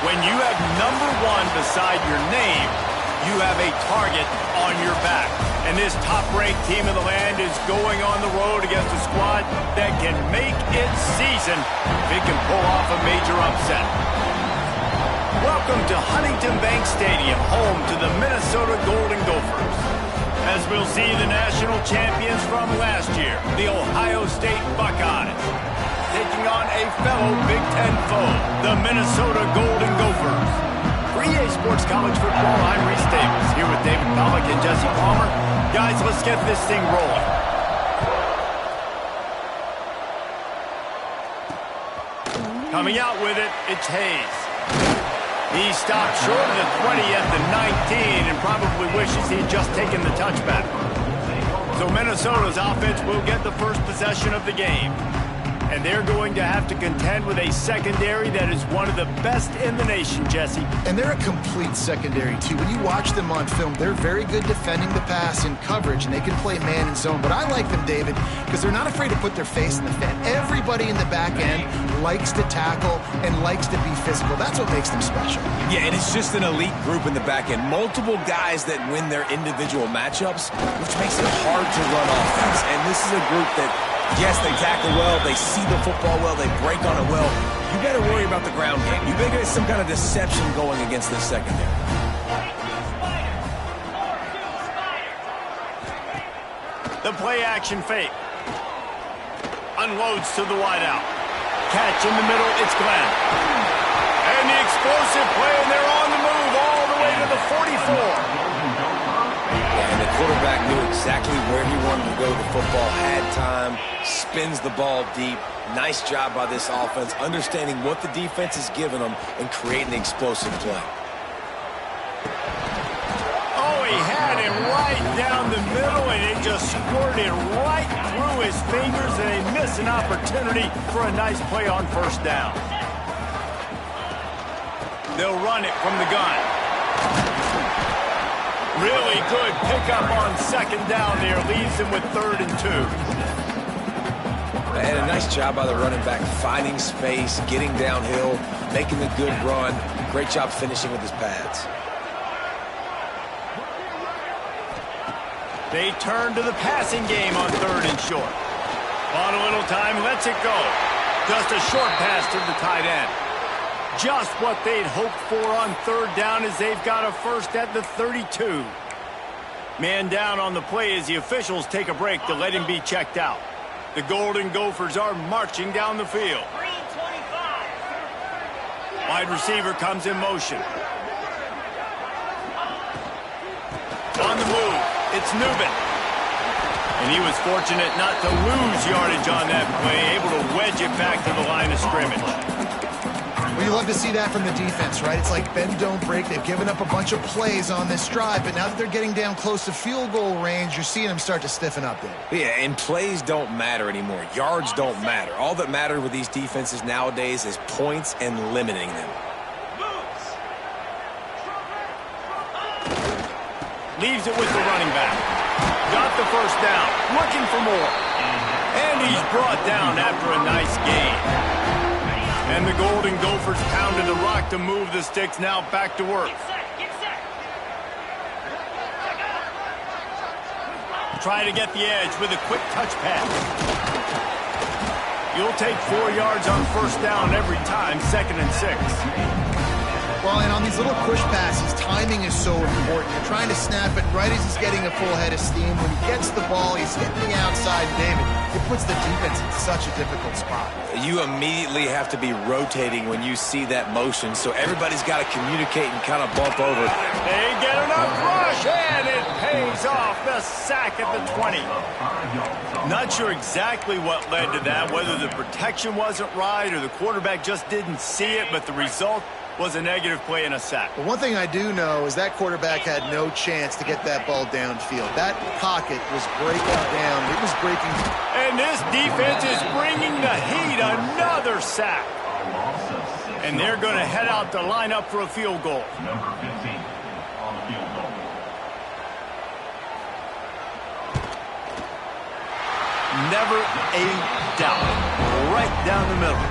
When you have number 1 beside your name, you have a target on your back. And this top-ranked team of the land is going on the road against a squad that can make its season if it can pull off a major upset. Welcome to Huntington Bank Stadium, home to the Minnesota Golden Gophers. As we'll see the national champions from last year, the Ohio State Buckeyes, taking on a fellow Big Ten foe, the Minnesota Golden Gophers. For EA Sports College Football, I'm Reese Davis, here with David Pollack and Jesse Palmer. Guys, let's get this thing rolling. Coming out with it, it's Hayes. He stopped short of the 20 at the 19 and probably wishes he'd just taken the touchback. So Minnesota's offense will get the first possession of the game. And they're going to have to contend with a secondary that is one of the best in the nation, Jesse. And they're a complete secondary, too. When you watch them on film, they're very good defending the pass in coverage, and they can play man and zone. But I like them, David, because they're not afraid to put their face in the fan. Everybody in the back end likes to tackle and likes to be physical. That's what makes them special. Yeah, and it's just an elite group in the back end. Multiple guys that win their individual matchups, which makes it hard to run offense. And this is a group that, yes, they tackle well, they see the football well, they break on it well. You got to worry about the ground game. You think there's some kind of deception going against this secondary. The play action fake. Unloads to the wideout. Catch in the middle, it's Glenn. And the explosive play, and they're on the move all the way to the 44. And the quarterback knew exactly where he wanted to go. The football had time, spins the ball deep. Nice job by this offense, understanding what the defense is giving them and creating the explosive play. Oh, he had it right down the middle, and it just squirted right through his fingers, and they miss an opportunity for a nice play on first down. They'll run it from the gun. Really good pickup on second down there. Leaves him with 3rd and 2. And a nice job by the running back, finding space, getting downhill, making a good run. Great job finishing with his pads. They turn to the passing game on 3rd and short. On a little time, lets it go. Just a short pass to the tight end. Just what they'd hoped for on 3rd down as they've got a first at the 32. Man down on the play as the officials take a break to let him be checked out. The Golden Gophers are marching down the field. Wide receiver comes in motion. On the move, it's Newman. And he was fortunate not to lose yardage on that play, able to wedge it back to the line of scrimmage. Well, you love to see that from the defense, right? It's like bend, don't break. They've given up a bunch of plays on this drive, but now that they're getting down close to field goal range, you're seeing them start to stiffen up there. Yeah, and plays don't matter anymore. Yards don't matter. All that matters with these defenses nowadays is points and limiting them. Leaves it with the running back. Got the first down. Looking for more. And he's brought down after a nice gain. And the Golden Gophers pounded the rock to move the sticks, now back to work. Try to get the edge with a quick touch pass. You'll take 4 yards on first down every time, 2nd and 6. Well, and on these little push passes, timing is so important. You're trying to snap it right as he's getting a full head of steam. When he gets the ball, he's hitting the outside, David. It puts the defense in such a difficult spot. You immediately have to be rotating when you see that motion, so everybody's got to communicate and kind of bump over. They get enough rush, and it pays off. The sack at the 20. Not sure exactly what led to that, whether the protection wasn't right or the quarterback just didn't see it, but the result was a negative play and a sack. But one thing I do know is that quarterback had no chance to get that ball downfield. That pocket was breaking down. It was breaking. And this defense is bringing the heat. Another sack. And they're going to head out to line up for a field goal. Number 15 on the field goal. Never a doubt. Right down the middle.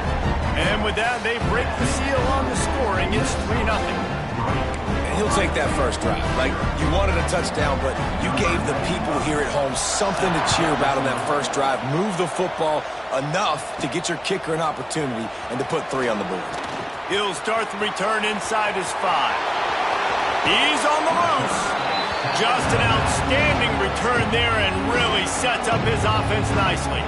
And with that, they break the seal on the scoring. It's 3-0. And he'll take that first drive. Like, you wanted a touchdown, but you gave the people here at home something to cheer about on that first drive. Move the football enough to get your kicker an opportunity and to put 3 on the board. He'll start the return inside his 5. He's on the loose. Just an outstanding return there and really sets up his offense nicely.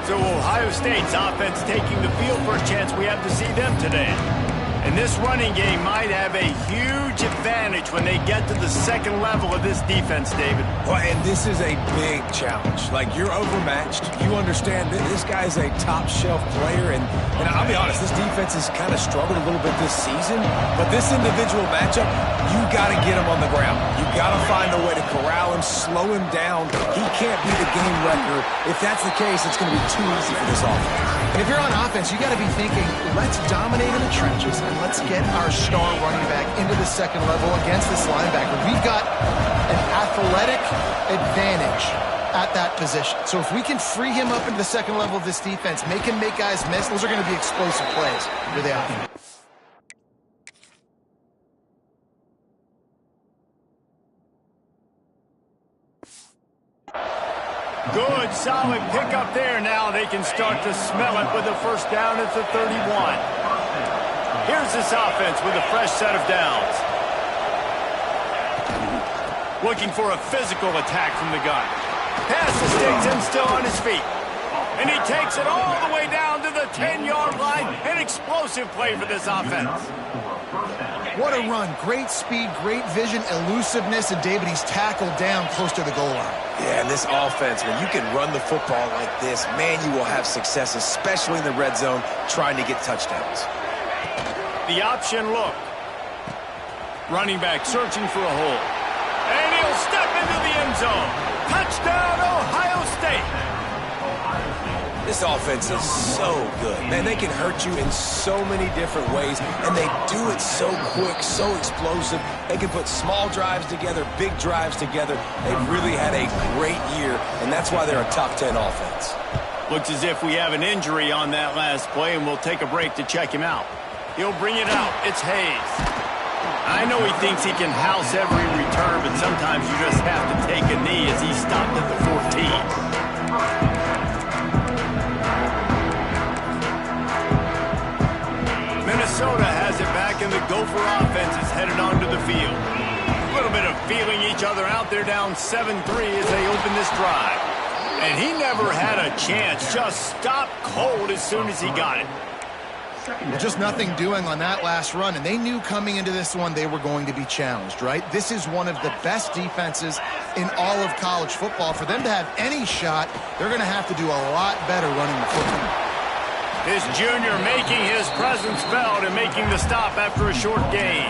So Ohio State's offense taking the field. First chance we have to see them today. And this running game might have a huge advantage when they get to the second level of this defense, David. Well, and this is a big challenge. Like, you're overmatched. You understand that this guy's a top-shelf player. And I'll be honest, this defense has kind of struggled a little bit this season. But this individual matchup, you got to get him on the ground. You got to find a way to corral him, slow him down. He can't be the game wrecker. If that's the case, it's going to be too easy for this offense. And if you're on offense, you got to be thinking, let's dominate in the trenches and let's get our star running back into the second level against this linebacker. We've got an athletic advantage at that position. So if we can free him up into the second level of this defense, make him make guys miss, those are going to be explosive plays for the offense. Good, solid pickup there. Now they can start to smell it with a first down at the 31. Here's this offense with a fresh set of downs. Looking for a physical attack from the gun. Pass to Stigson, still on his feet. And he takes it all the way down to the 10-yard line. An explosive play for this offense. What a run. Great speed, great vision, elusiveness, and David, he's tackled down close to the goal line. Yeah, and this offense, when you can run the football like this, man, you will have success, especially in the red zone, trying to get touchdowns. The option look. Running back searching for a hole. And he'll step into the end zone. Touchdown, Ohio State. This offense is so good. Man, they can hurt you in so many different ways, and they do it so quick, so explosive. They can put small drives together, big drives together. They've really had a great year, and that's why they're a top 10 offense. Looks as if we have an injury on that last play, and we'll take a break to check him out. He'll bring it out. It's Hayes. I know he thinks he can house every return, but sometimes you just have to take a knee as he stopped at the 14. Minnesota has it back, and the Gopher offense is headed onto the field. A little bit of feeling each other out. They're down 7-3 as they open this drive. And he never had a chance. Just stopped cold as soon as he got it. Just nothing doing on that last run, and they knew coming into this one they were going to be challenged, right? This is one of the best defenses in all of college football. For them to have any shot, they're going to have to do a lot better running the football. His junior making his presence felt and making the stop after a short gain.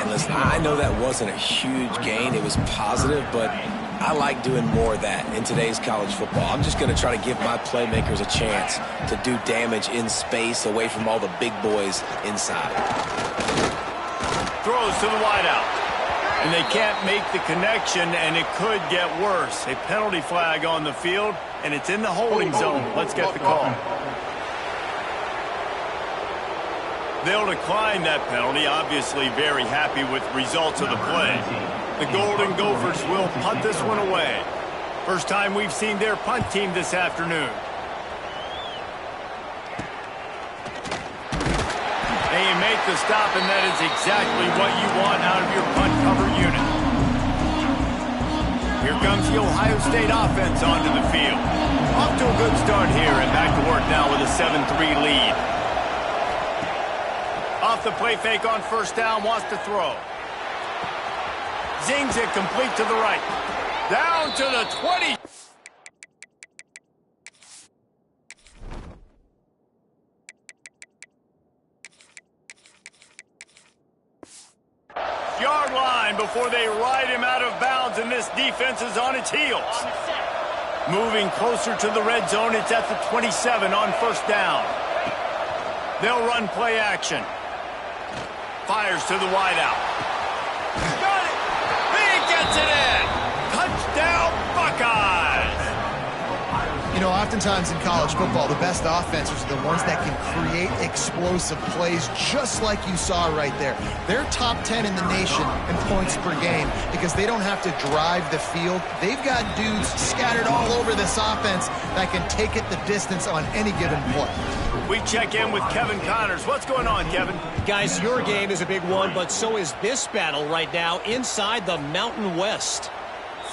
And listen, I know that wasn't a huge gain. It was positive, but I like doing more of that in today's college football. I'm just going to try to give my playmakers a chance to do damage in space away from all the big boys inside. Throws to the wideout. And they can't make the connection, and it could get worse. A penalty flag on the field, and it's in the holding zone. Let's get the call. They'll decline that penalty, obviously very happy with results of the play. The Golden Gophers will punt this one away. First time we've seen their punt team this afternoon. They make the stop, and that is exactly what you want out of your punt cover unit. Here comes the Ohio State offense onto the field. Off to a good start here, and back to work now with a 7-3 lead. Off the play fake on first down, wants to throw. Zings it complete to the right. Down to the 20. Yard line before they ride him out of bounds, and this defense is on its heels. Moving closer to the red zone, it's at the 27 on first down. They'll run play action. Fires to the wideout. Got it! He gets it in! Touchdown, Buckeyes! You know, oftentimes in college football, the best offenses are the ones that can create explosive plays, just like you saw right there. They're top 10 in the nation in points per game because they don't have to drive the field. They've got dudes scattered all over this offense that can take it the distance on any given play. We check in with Kevin Connors. What's going on, Kevin? Guys, your game is a big one, but so is this battle right now inside the Mountain West.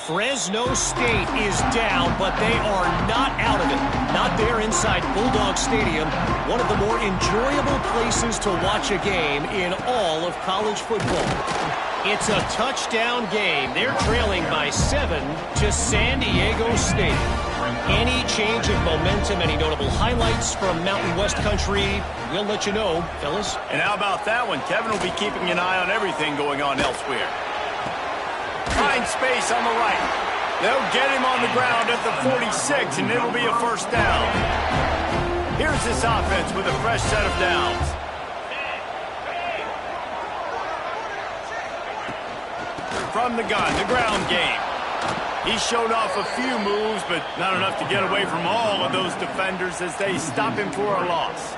Fresno State is down, but they are not out of it. Not there inside Bulldog Stadium, one of the more enjoyable places to watch a game in all of college football. It's a touchdown game. They're trailing by 7 to San Diego State. Any change of momentum, any notable highlights from Mountain West country, we'll let you know, fellas. And how about that one? Kevin will be keeping an eye on everything going on elsewhere. Find space on the right. They'll get him on the ground at the 46, and it'll be a first down. Here's this offense with a fresh set of downs. From the gun, the ground game. He showed off a few moves, but not enough to get away from all of those defenders as they stop him for a loss.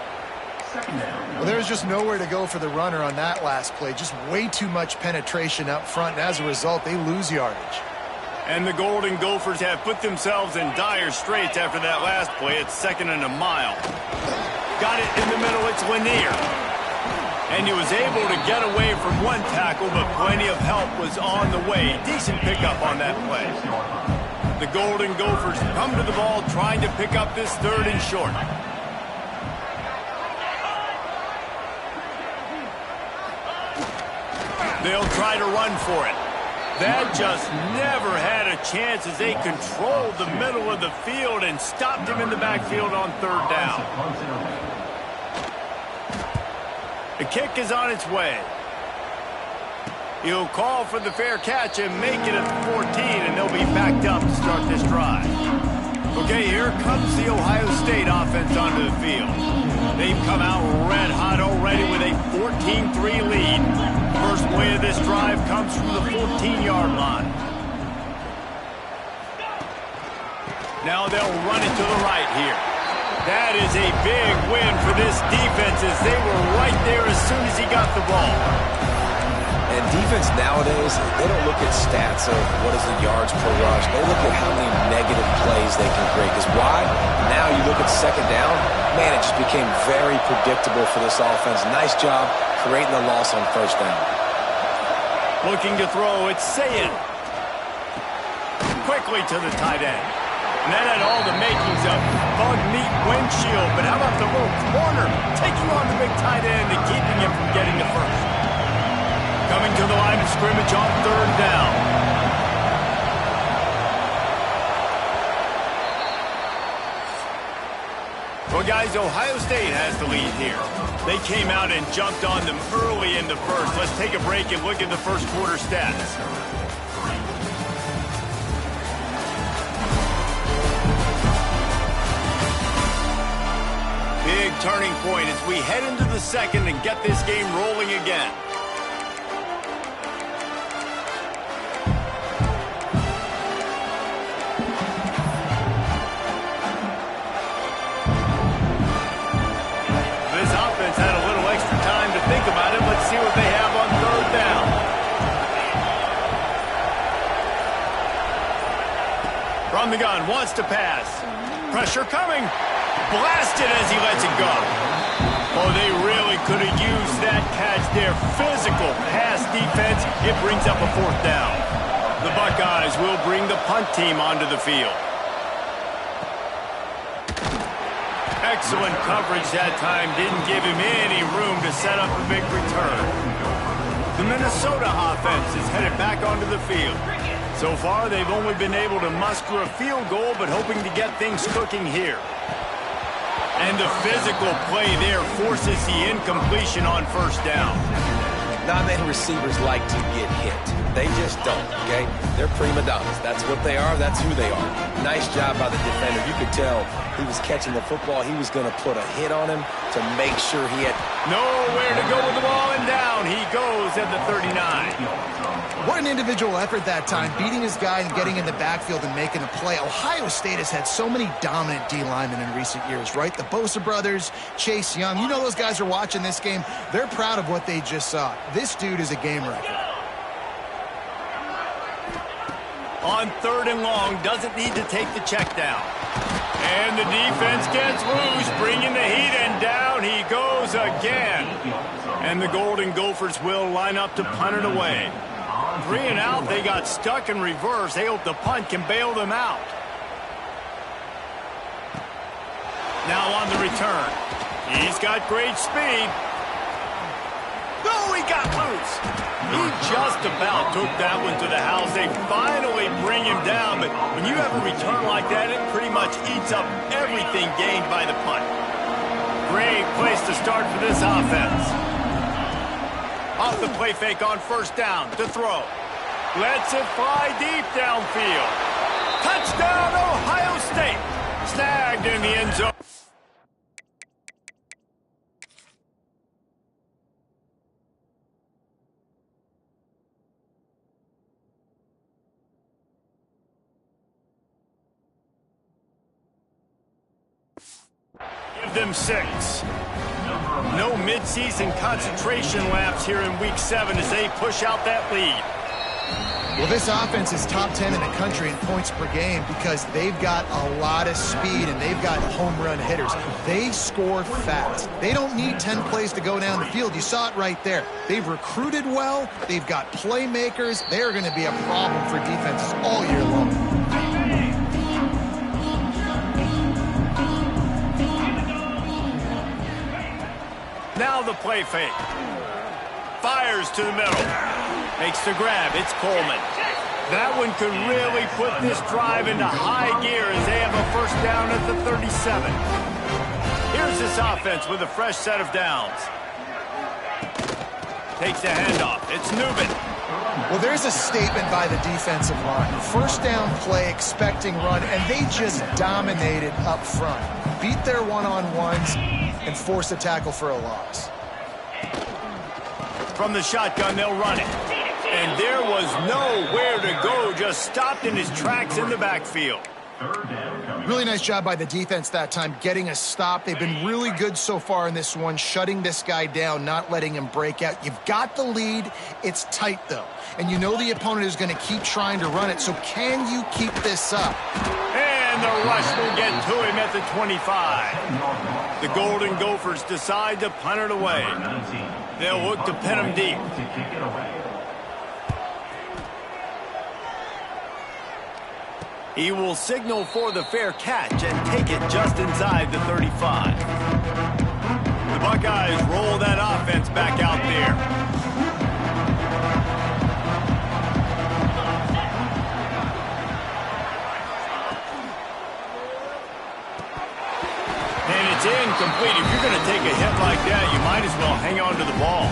Well, there's just nowhere to go for the runner on that last play. Just way too much penetration up front, and as a result, they lose yardage. And the Golden Gophers have put themselves in dire straits after that last play. It's 2nd and a mile. Got it in the middle. It's Lanier. And he was able to get away from one tackle, but plenty of help was on the way. Decent pickup on that play. The Golden Gophers come to the ball trying to pick up this 3rd and short. They'll try to run for it. That just never had a chance as they controlled the middle of the field and stopped him in the backfield on 3rd down. The kick is on its way. He'll call for the fair catch and make it at the 14, and they'll be backed up to start this drive. Okay, here comes the Ohio State offense onto the field. They've come out red hot already with a 14-3 lead. First play of this drive comes from the 14-yard line. Now they'll run it to the right here. That is a big win for this defense as they were right there as soon as he got the ball. And defense nowadays, they don't look at stats of what is the yards per rush. They look at how many negative plays they can create. Because why? Now you look at 2nd down, man, it just became very predictable for this offense. Nice job creating the loss on 1st down. Looking to throw, it's Sayin. Quickly to the tight end. And that had all the makings of bug meat windshield. But how about the little corner taking on the big tight end and keeping him from getting the first? Coming to the line of scrimmage on 3rd down. Well, guys, Ohio State has the lead here. They came out and jumped on them early in the first. Let's take a break and look at the first quarter stats. Big turning point as we head into the 2nd and get this game rolling again. This offense had a little extra time From the gun, wants to pass. Pressure coming. Blasted as he lets it go. Oh, they really could have used that catch there. Physical pass defense. It brings up a 4th down. The Buckeyes will bring the punt team onto the field. Excellent coverage that time. Didn't give him any room to set up a big return. The Minnesota offense is headed back onto the field. So far, they've only been able to muster a field goal, but hoping to get things cooking here. And the physical play there forces the incompletion on 1st down. Not many receivers like to get hit. They just don't, okay? They're prima donnas. That's what they are. That's who they are. Nice job by the defender. You could tell he was catching the football. He was going to put a hit on him to make sure he had nowhere to go with the ball, and down he goes at the 39. What an individual effort that time, beating his guy and getting in the backfield and making a play. Ohio State has had so many dominant D linemen in recent years, right? The Bosa brothers, Chase Young. You know those guys are watching this game. They're proud of what they just saw. This dude is a game wrecker. On 3rd and long, doesn't need to take the check down. And the defense gets loose, bringing the heat, and down he goes again. And the Golden Gophers will line up to punt it away. 3 and out, they got stuck in reverse. They hope the punt can bail them out. Now on the return. He's got great speed. No, he got loose. He just about took that one to the house. They finally bring him down, but when you have a return like that, it pretty much eats up everything gained by the punt. Great place to start for this offense. Off the play fake on 1st down to throw. Lets it fly deep downfield. Touchdown, Ohio State. Snagged in the end zone. Give them 6. No midseason concentration laps here in Week 7 as they push out that lead. Well, this offense is top 10 in the country in points per game because they've got a lot of speed and they've got home run hitters. They score fast. They don't need 10 plays to go down the field. You saw it right there. They've recruited well. They've got playmakers. They're going to be a problem for defenses all year long. Now the play fake. Fires to the middle. Makes the grab. It's Coleman. That one could really put this drive into high gear as they have a 1st down at the 37. Here's this offense with a fresh set of downs. Takes the handoff. It's Newman. Well, there's a statement by the defensive line. 1st down play, expecting run, and they just dominated up front. Beat their one-on-ones and force a tackle for a loss. From the shotgun, they'll run it. And there was nowhere to go, just stopped in his tracks in the backfield. Really nice job by the defense that time, getting a stop. They've been really good so far in this one, shutting this guy down, not letting him break out. You've got the lead. It's tight, though. And you know the opponent is going to keep trying to run it, so can you keep this up? And the rush will get to him at the 25. The Golden Gophers decide to punt it away. They'll look to pin him deep. He will signal for the fair catch and take it just inside the 35. The Buckeyes roll that offense back out there. And it's incomplete. If you're going to take a hit like that, you might as well hang on to the ball.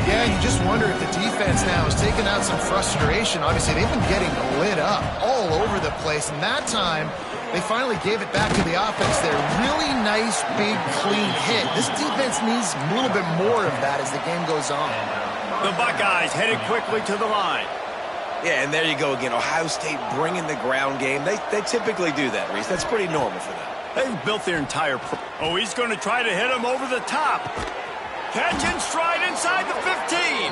Yeah, you just wonder if the defense now is taking out some frustration. Obviously, they've been getting lit up all over the place, and that time, they finally gave it back to the offense there. Really nice, big, clean hit. This defense needs a little bit more of that as the game goes on. The Buckeyes headed quickly to the line. Yeah, and there you go again. Ohio State bringing the ground game. They typically do that, Reese. That's pretty normal for them. They've built their entire... Oh, he's going to try to hit him over the top. Catch and stride inside the 15.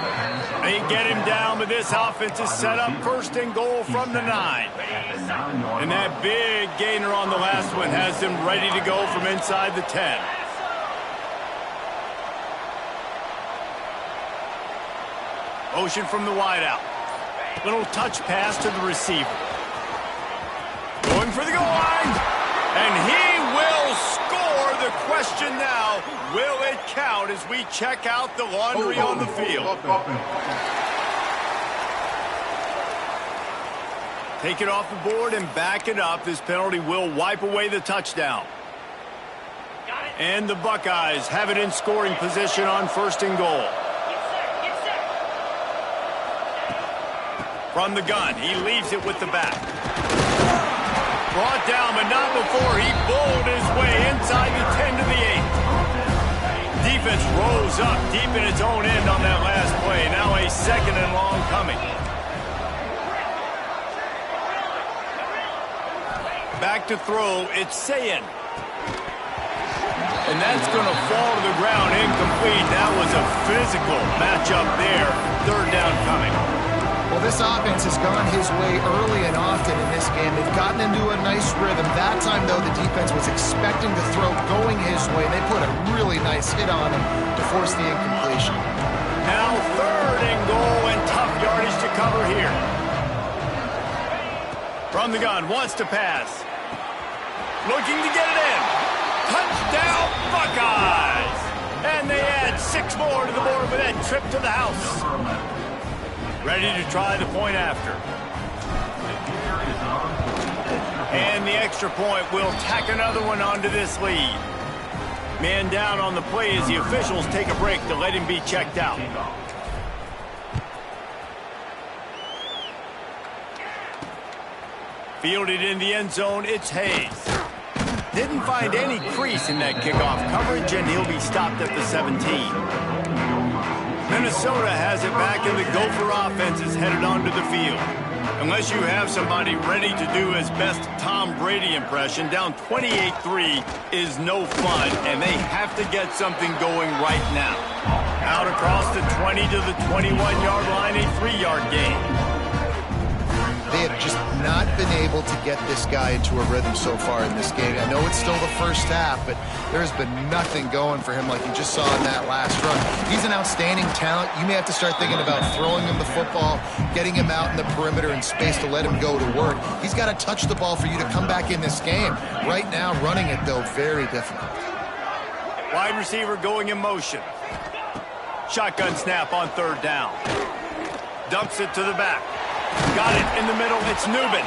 They get him down, but this offense is set up first and goal from the 9. And that big gainer on the last one has them ready to go from inside the 10. Motion from the wideout. Little touch pass to the receiver. Going for the goal line. And he will score. The question now, will it count as we check out the laundry on the field? Take it off the board and back it up. This penalty will wipe away the touchdown. And the Buckeyes have it in scoring position on first and goal. From the gun, he leaves it with the back. Brought down, but not before he bowled his way inside the 10 to the 8. Defense rose up deep in its own end on that last play. Now a second and long coming. Back to throw, it's Sayin. And that's going to fall to the ground incomplete. That was a physical matchup there. Third down coming. Well, this offense has gone his way early and often in this game. They've gotten into a nice rhythm. That time, though, the defense was expecting the throw going his way. They put a really nice hit on him to force the incompletion. Now third and goal and tough yardage to cover here. From the gun, wants to pass. Looking to get it in. Touchdown, Buckeyes! And they add 6 more to the board with that trip to the house. Ready to try the point after. And the extra point will tack another one onto this lead. Man down on the play as the officials take a break to let him be checked out. Fielded in the end zone, it's Hayes. Didn't find any crease in that kickoff coverage, and he'll be stopped at the 17. Minnesota has it back, and the Gopher offense is headed onto the field. Unless you have somebody ready to do his best Tom Brady impression, down 28-3 is no fun, and they have to get something going right now. Out across the 20 to the 21-yard line, a 3-yard gain. They have just not been able to get this guy into a rhythm so far in this game. I know it's still the first half, but there's been nothing going for him like you just saw in that last run. He's an outstanding talent. You may have to start thinking about throwing him the football, getting him out in the perimeter in space to let him go to work. He's got to touch the ball for you to come back in this game. Right now, running it, though, very difficult. Wide receiver going in motion. Shotgun snap on third down. Dumps it to the back. Got it in the middle. It's Newman.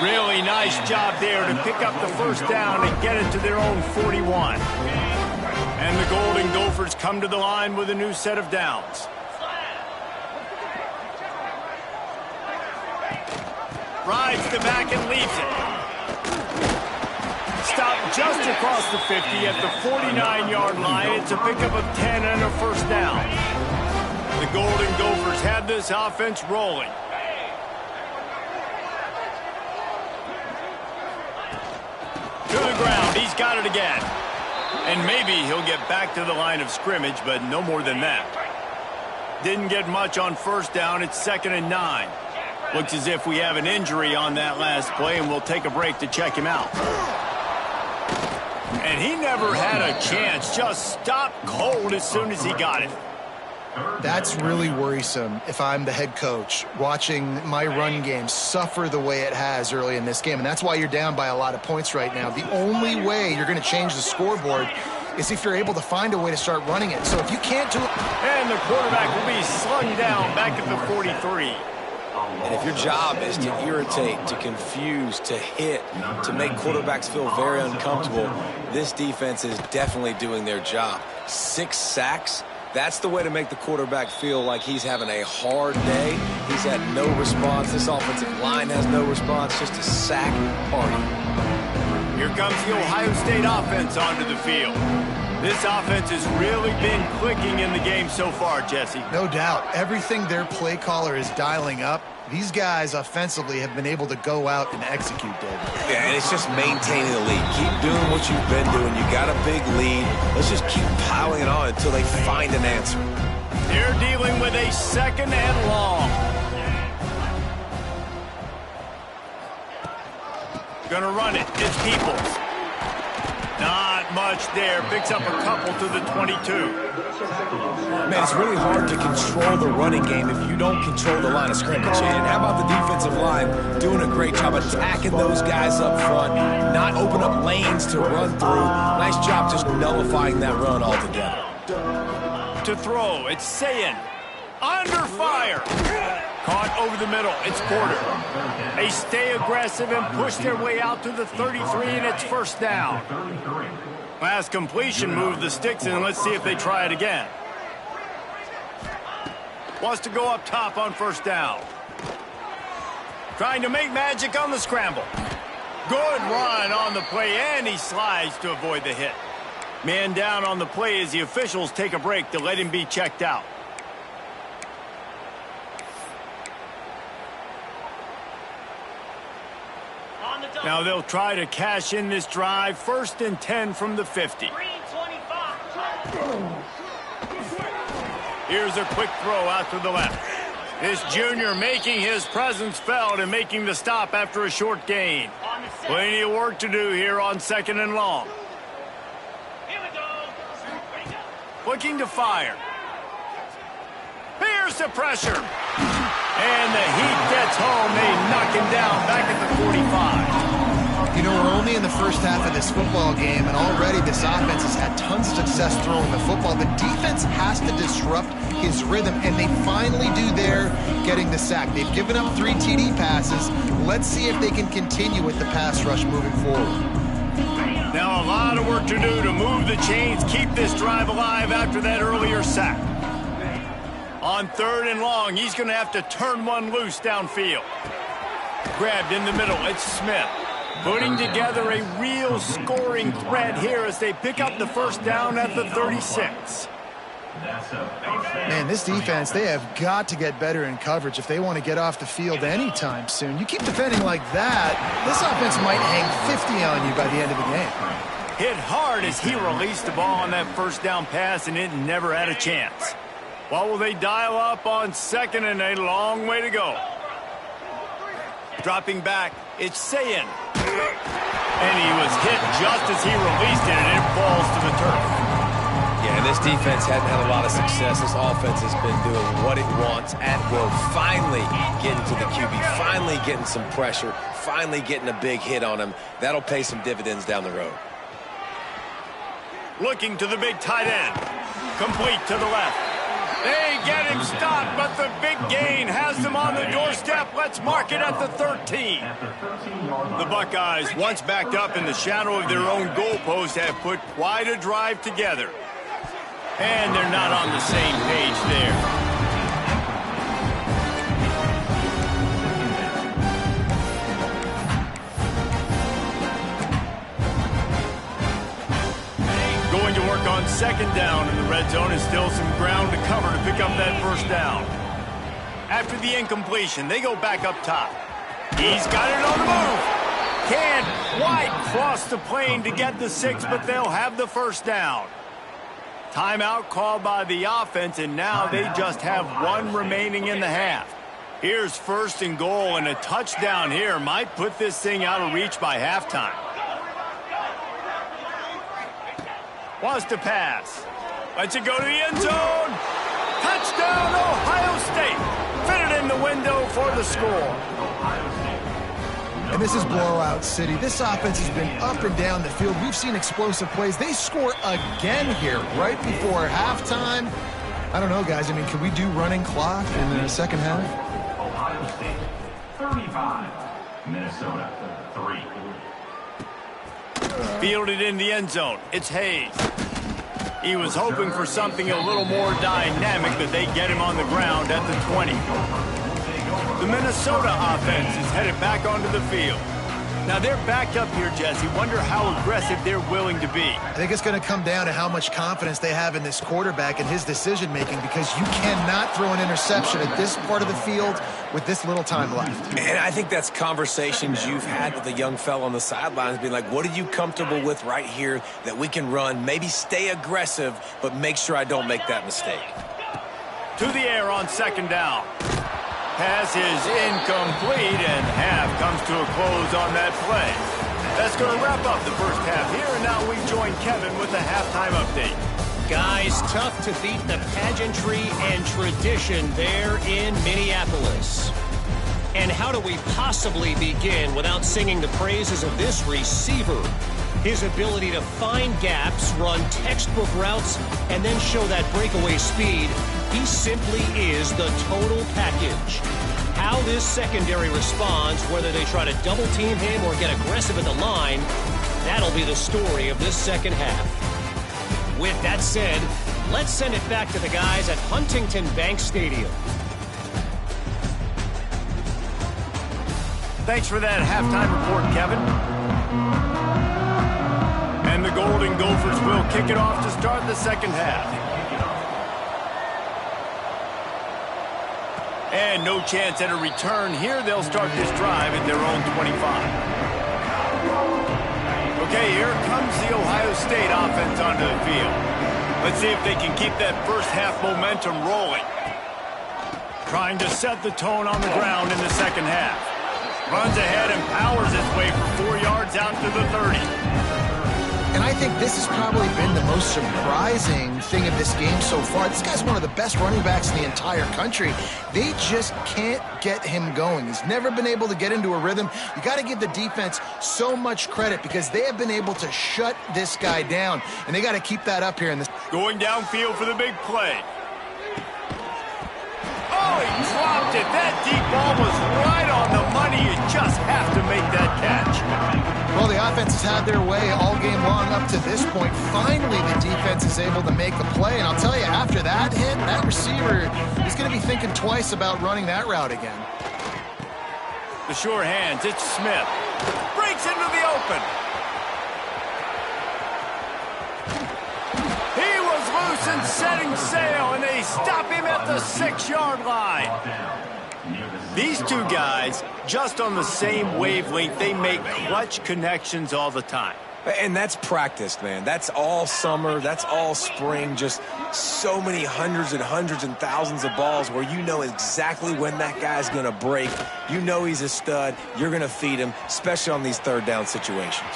Really nice job there to pick up the first down and get it to their own 41. And the Golden Gophers come to the line with a new set of downs. Rides the back and leaves it. Stopped just across the 50 at the 49-yard line. It's a pickup of 10 and a first down. The Golden Gophers have this offense rolling. To the ground, he's got it again. And maybe he'll get back to the line of scrimmage, but no more than that. Didn't get much on first down. It's 2nd and 9. Looks as if we have an injury on that last play, and we'll take a break to check him out. And he never had a chance. Just stopped cold as soon as he got it. That's really worrisome if I'm the head coach, watching my run game suffer the way it has early in this game. And that's why you're down by a lot of points right now. The only way you're going to change the scoreboard is if you're able to find a way to start running it. So if you can't do it... And the quarterback will be slung down back at the 43. And if your job is to irritate, to confuse, to hit, to make quarterbacks feel very uncomfortable, this defense is definitely doing their job. 6 sacks. That's the way to make the quarterback feel like he's having a hard day. He's had no response. This offensive line has no response. Just a sack party. Here comes the Ohio State offense onto the field. This offense has really been clicking in the game so far, Jesse. No doubt. Everything their play caller is dialing up, these guys offensively have been able to go out and execute, David. Yeah, and it's just maintaining the lead. Keep doing what you've been doing. You got a big lead. Let's just keep piling it on until they find an answer. They're dealing with a 2nd and long. Gonna run it. It's Peoples. Not much there. Picks up a couple to the 22. Man, it's really hard to control the running game if you don't control the line of scrimmage. And how about the defensive line doing a great job attacking those guys up front, not open up lanes to run through. Nice job just nullifying that run altogether. To throw, it's Sayin. Under fire. Caught over the middle. It's Porter. They stay aggressive and push their way out to the 33, and it's 1st down. Last completion moved the sticks in. Let's see if they try it again. Wants to go up top on 1st down. Trying to make magic on the scramble. Good run on the play, and he slides to avoid the hit. Man down on the play as the officials take a break to let him be checked out. Now they'll try to cash in this drive. 1st and 10 from the 50. Here's a quick throw out to the left. This junior making his presence felt and making the stop after a short gain. Plenty of work to do here on 2nd and long. Looking to fire. Here's the pressure. And the heat gets home. They knock him down back at the 45. You know, we're only in the first half of this football game, and already this offense has had tons of success throwing the football. The defense has to disrupt his rhythm, and they finally do there, getting the sack. They've given up 3 TD passes. Let's see if they can continue with the pass rush moving forward. Now a lot of work to do to move the chains, keep this drive alive after that earlier sack. On 3rd and long, he's going to have to turn one loose downfield. Grabbed in the middle, it's Smith. Putting together a real scoring threat here as they pick up the 1st down at the 36. Man, this defense, they have got to get better in coverage if they want to get off the field anytime soon. You keep defending like that, this offense might hang 50 on you by the end of the game. Hit hard as he released the ball on that 1st down pass, and it never had a chance. What will they dial up on 2nd and a long way to go? Dropping back, it's Sayin. And he was hit just as he released it, and it falls to the turf. Yeah, this defense hadn't had a lot of success. This offense has been doing what it wants at will. Finally getting to the QB, finally getting some pressure, finally getting a big hit on him. That'll pay some dividends down the road. Looking to the big tight end. Complete to the left. They get him stopped, but the big gain has them on the doorstep. Let's mark it at the 13. The Buckeyes, once backed up in the shadow of their own goalpost, have put quite a drive together. And they're not on the same page there. Going to work on 2nd down in the red zone, and still some ground to cover to pick up that 1st down. After the incompletion, they go back up top. He's got it on the move. Can't quite cross the plane to get the 6, but they'll have the 1st down. Timeout called by the offense, and now they just have 1 remaining in the half. Here's 1st and goal, and a touchdown here might put this thing out of reach by halftime. Wants to pass. Lets it go to the end zone. Touchdown, Ohio State. Fitted in the window for the score. And this is blowout city. This offense has been up and down the field. We've seen explosive plays. They score again here right before halftime. I don't know, guys. I mean, can we do running clock in the 2nd half? Ohio State 35, Minnesota 3. Fielded in the end zone. It's Hayes. He was hoping for something a little more dynamic, but they get him on the ground at the 20. The Minnesota offense is headed back onto the field. Now they're backed up here, Jesse. Wonder how aggressive they're willing to be. I think it's going to come down to how much confidence they have in this quarterback and his decision-making, because you cannot throw an interception at this part of the field with this little time left. And I think that's conversations you've had with a young fella on the sidelines, being like, what are you comfortable with right here that we can run? Maybe stay aggressive, but make sure I don't make that mistake. To the air on second down. Pass is incomplete, and half comes to a close on that play. That's going to wrap up the first half here, and now we join Kevin with the halftime update. Guys, tough to beat the pageantry and tradition there in Minneapolis. And how do we possibly begin without singing the praises of this receiver? His ability to find gaps, run textbook routes, and then show that breakaway speed. He simply is the total package. How this secondary responds, whether they try to double-team him or get aggressive at the line, that'll be the story of this second half. With that said, let's send it back to the guys at Huntington Bank Stadium. Thanks for that halftime report, Kevin. And the Golden Gophers will kick it off to start the second half. And no chance at a return here. They'll start this drive at their own 25. Okay, here comes the Ohio State offense onto the field. Let's see if they can keep that first half momentum rolling. Trying to set the tone on the ground in the second half. Runs ahead and powers his way for 4 yards out to the 30. And I think this has probably been the most surprising thing of this game so far. This guy's one of the best running backs in the entire country. They just can't get him going. He's never been able to get into a rhythm. You got to give the defense so much credit because they have been able to shut this guy down, and they got to keep that up here in this. Going downfield for the big play. Oh, he dropped it. That deep ball was right on the money. You just have to make that catch. Well, the offense has had their way all game long up to this point. Finally, the defense is able to make the play. And I'll tell you, after that hit, that receiver is going to be thinking twice about running that route again. The sure hands, it's Smith. Breaks into the open. He was loose and setting sail, and they stop him at the 6-yard line. These two guys, just on the same wavelength, they make clutch connections all the time. And that's practiced, man. That's all summer. That's all spring. Just so many hundreds and hundreds and thousands of balls where you know exactly when that guy's going to break. You know he's a stud. You're going to feed him, especially on these third down situations.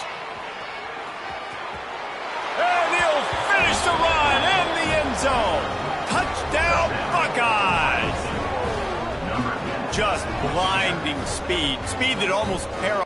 And he'll finish the run in the end zone. Touchdown, Buckeyes. Just blinding speed. Speed that almost paralyzes.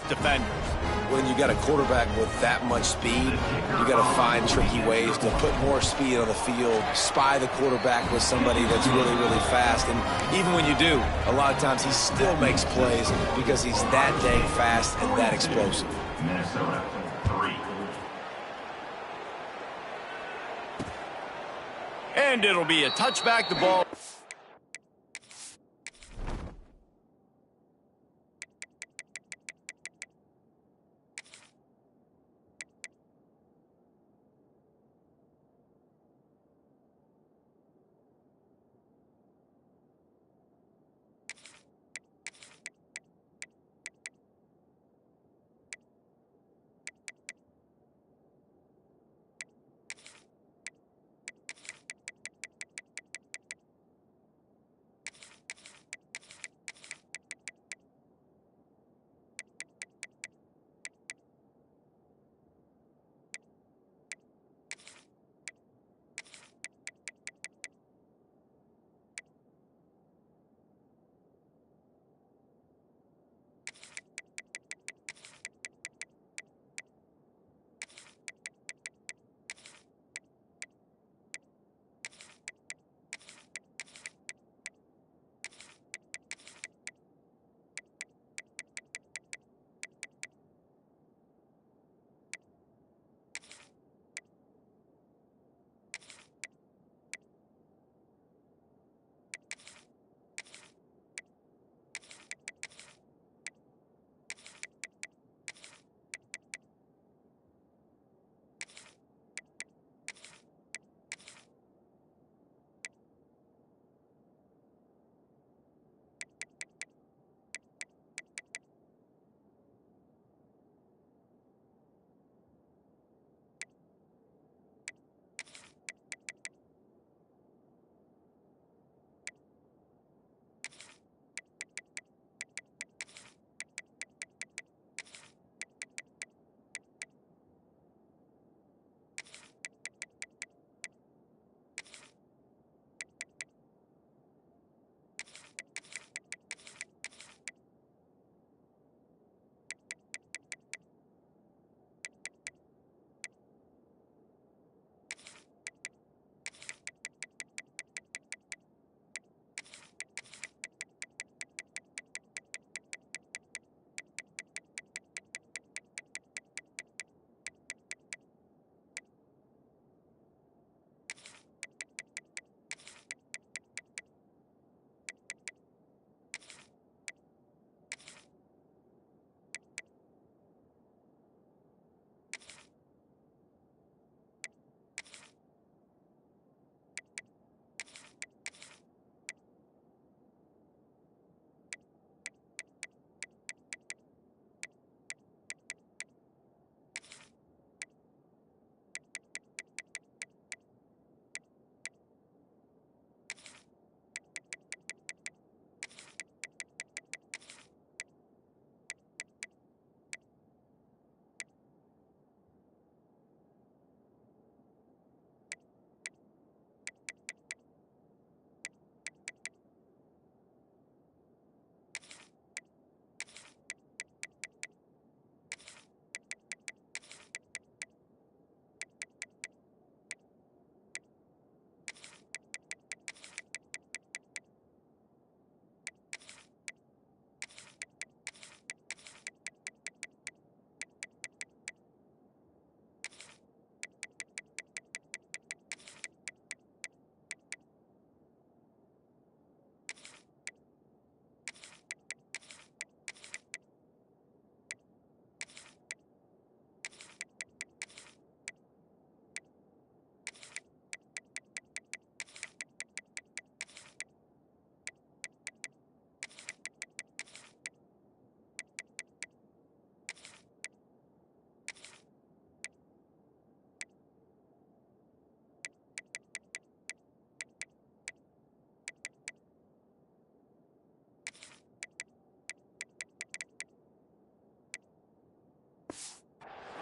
defenders. When you got a quarterback with that much speed, you got to find tricky ways to put more speed on the field, spy the quarterback with somebody that's really, really fast. And even when you do, a lot of times he still makes plays because he's that dang fast and that explosive. Minnesota, 3. And it'll be a touchback. The ball.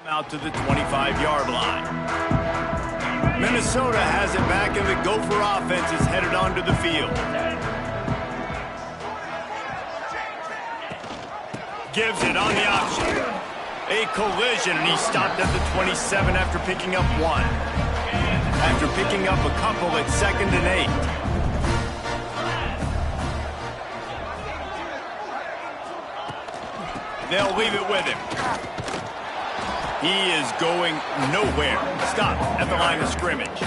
Out to the 25-yard line. Minnesota has it back, and the Gopher offense is headed onto the field. Gives it on the option. A collision, and he stopped at the 27 after picking up one. After picking up a couple at 2nd and 8. They'll leave it with him. He is going nowhere. Stop at the line of scrimmage.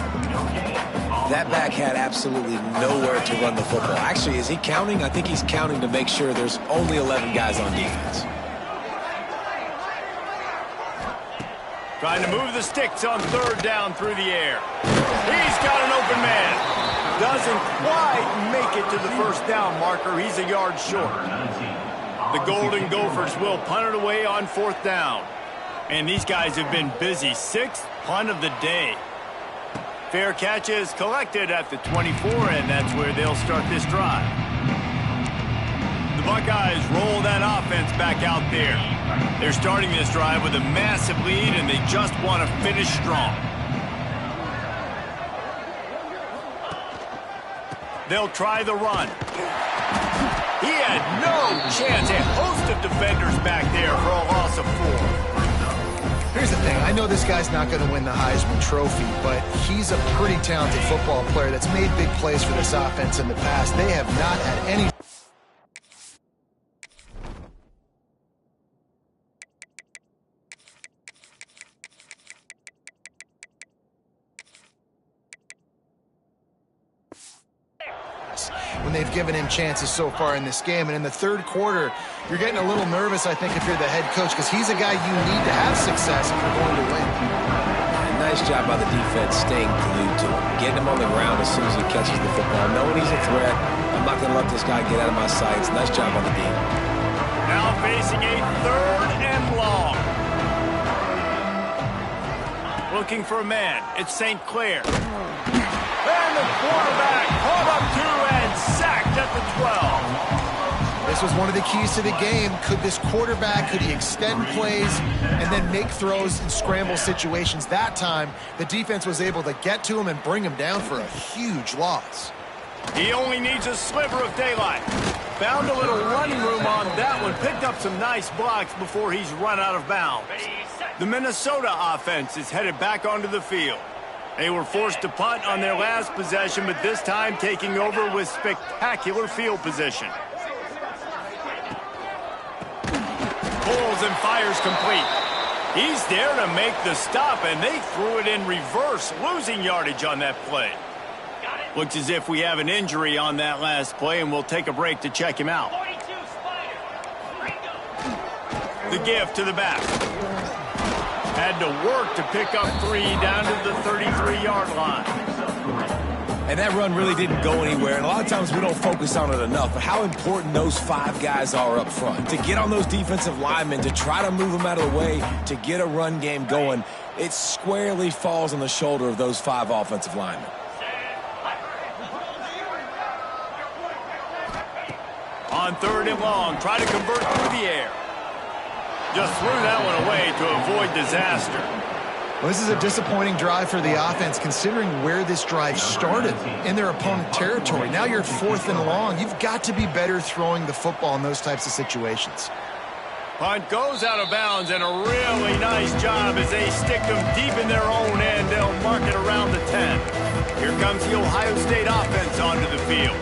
That back had absolutely nowhere to run the football. Actually, is he counting? I think he's counting to make sure there's only 11 guys on defense. Trying to move the sticks on 3rd down through the air. He's got an open man. Doesn't quite make it to the 1st down marker. He's a yard short. The Golden Gophers will punt it away on 4th down. And these guys have been busy. 6th punt of the day. Fair catch is collected at the 24, and that's where they'll start this drive. The Buckeyes roll that offense back out there. They're starting this drive with a massive lead, and they just want to finish strong. They'll try the run. He had no chance. A host of defenders back there for a loss of 4. Here's the thing. I know this guy's not going to win the Heisman Trophy, but he's a pretty talented football player that's made big plays for this offense in the past. They have not had any... when they've given him chances so far in this game. And in the 3rd quarter, you're getting a little nervous, I think, if you're the head coach, because he's a guy you need to have success if you're going to win. Nice job by the defense staying glued to him, getting him on the ground as soon as he catches the football, knowing he's a threat. I'm not going to let this guy get out of my sights. Nice job by the D. Now facing a 3rd and long. Looking for a man. It's St. Clair. And the quarterback caught up to and sacked at the 12. This was one of the keys to the game. Could this quarterback, could he extend plays and then make throws in scramble situations? That time, the defense was able to get to him and bring him down for a huge loss. He only needs a sliver of daylight. Found a little running room on that one. Picked up some nice blocks before he's run out of bounds. The Minnesota offense is headed back onto the field. They were forced to punt on their last possession, but this time taking over with spectacular field position. Pulls and fires complete. He's there to make the stop, and they threw it in reverse, losing yardage on that play. Looks as if we have an injury on that last play, and we'll take a break to check him out. The give to the back. Had to work to pick up 3 down to the 33-yard line. And that run really didn't go anywhere. And a lot of times we don't focus on it enough, but how important those 5 guys are up front. To get on those defensive linemen, to try to move them out of the way, to get a run game going, it squarely falls on the shoulder of those 5 offensive linemen. On 3rd and long, try to convert through the air. Just threw that one away to avoid disaster. Well, this is a disappointing drive for the offense, considering where this drive started in their opponent territory. Now you're 4th and long. You've got to be better throwing the football in those types of situations. Punt goes out of bounds, and a really nice job as they stick them deep in their own end. They'll mark it around the 10. Here comes the Ohio State offense onto the field.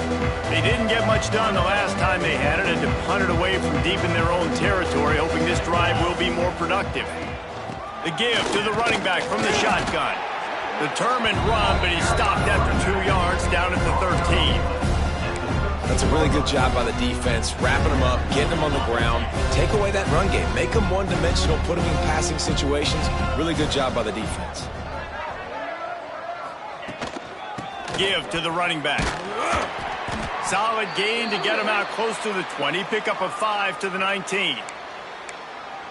They didn't get much done the last time they had it, and to punt it away from deep in their own territory, hoping this drive will be more productive. The give to the running back from the shotgun. Determined run, but he stopped after 2 yards down at the 13. That's a really good job by the defense, wrapping them up, getting them on the ground, take away that run game, make them one-dimensional, put them in passing situations. Really good job by the defense. Give to the running back. Solid gain to get him out close to the 20. Pick up a 5 to the 19.